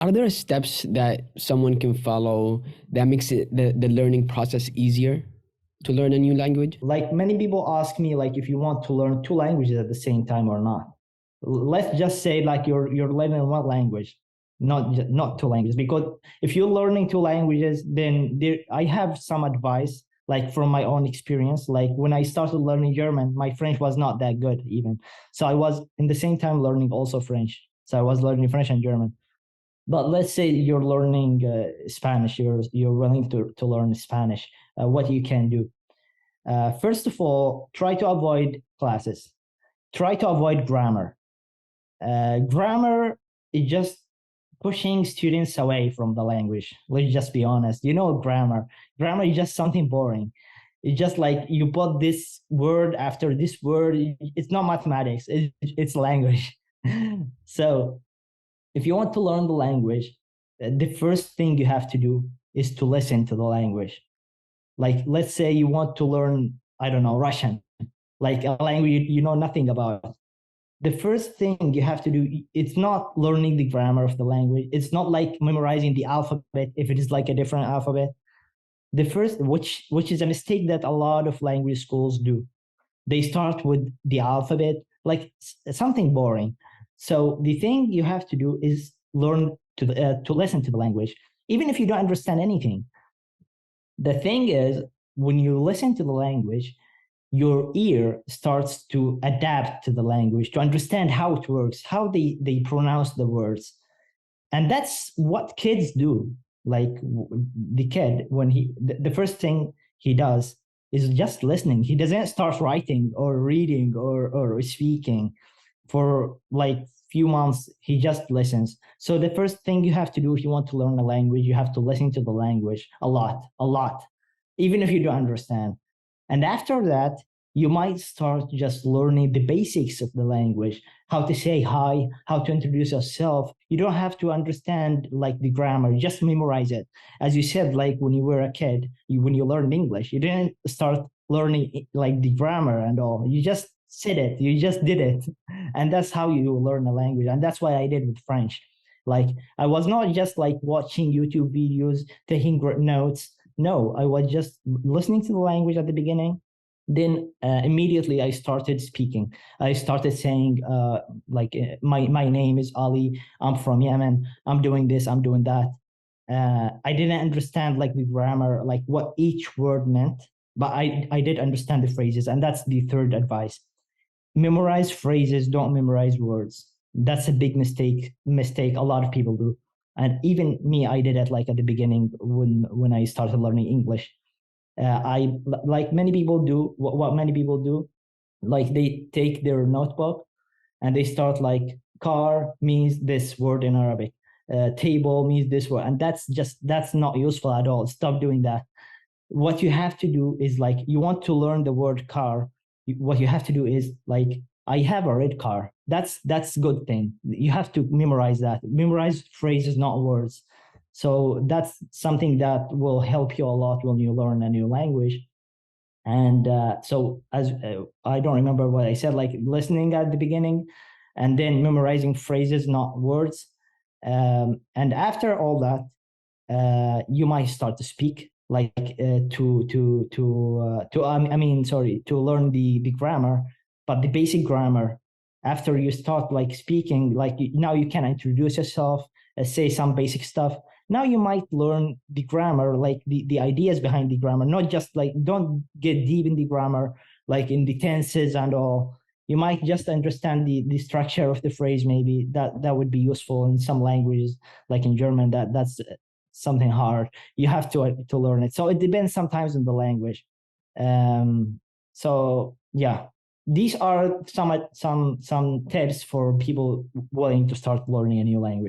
Are there steps that someone can follow that makes the learning process easier to learn a new language? Like many people ask me, like if you want to learn two languages at the same time or not. Let's just say like you're learning one language, not two languages. Because if you're learning two languages, then I have some advice, like from my own experience. Like when I started learning German, my French was not that good even. So I was in the same time learning also French. So I was learning French and German. But let's say you're learning Spanish. You're willing to learn Spanish. What you can do? First of all, try to avoid classes. Try to avoid grammar. Grammar is just pushing students away from the language. Let's just be honest. You know, grammar. Grammar is just something boring. It's just like you put this word after this word. It's not mathematics. It's language. So if you want to learn the language, the first thing you have to do is to listen to the language. Like, let's say you want to learn, I don't know, Russian, like a language you know nothing about. The first thing you have to do, it's not learning the grammar of the language. It's not like memorizing the alphabet if it is like a different alphabet. The first, which is a mistake that a lot of language schools do. They start with the alphabet, like something boring. So the thing you have to do is learn to listen to the language, even if you don't understand anything. The thing is, when you listen to the language, your ear starts to adapt to the language, to understand how it works, how they pronounce the words. And that's what kids do. Like the kid, when the first thing he does is just listening. He doesn't start writing or reading or speaking for like few months. He just listens. So the first thing you have to do if you want to learn a language, you have to listen to the language a lot, even if you don't understand. And after that, you might start just learning the basics of the language, how to say hi, how to introduce yourself. You don't have to understand like the grammar, just memorize it. As you said, like when you were a kid, when you learned English, you didn't start learning like the grammar and all. You just said it, you just did it. And that's how you learn a language. And that's what I did with French. Like I was not just like watching YouTube videos, taking notes. No, I was just listening to the language at the beginning. Then immediately I started speaking. I started saying my name is Ali. I'm from Yemen. I'm doing this. I'm doing that. I didn't understand like the grammar, like what each word meant, but I did understand the phrases, and that's the third advice. Memorize phrases, don't memorize words. That's a big mistake a lot of people do. And even me, I did it like at the beginning when I started learning English. I like many people do what many people do, like they take their notebook and they start like car means this word in Arabic, table means this word, and that's not useful at all. Stop doing that. What you have to do is like you want to learn the word car. What you have to do is like I have a red car. That's good thing. You have to memorize that. Memorize phrases, not words. So that's something that will help you a lot when you learn a new language. And so as I don't remember what I said, like listening at the beginning and then memorizing phrases, not words. And after all that, you might start to speak like I mean sorry, to learn the grammar, but the basic grammar. After you start like speaking, like now you can introduce yourself, say some basic stuff. Now you might learn the grammar, like the ideas behind the grammar, not just like don't get deep in the grammar, like in the tenses and all. You might just understand the structure of the phrase. Maybe that would be useful in some languages, like in German. That's something hard. You have to learn it. So it depends sometimes on the language. So yeah, these are some tips for people willing to start learning a new language.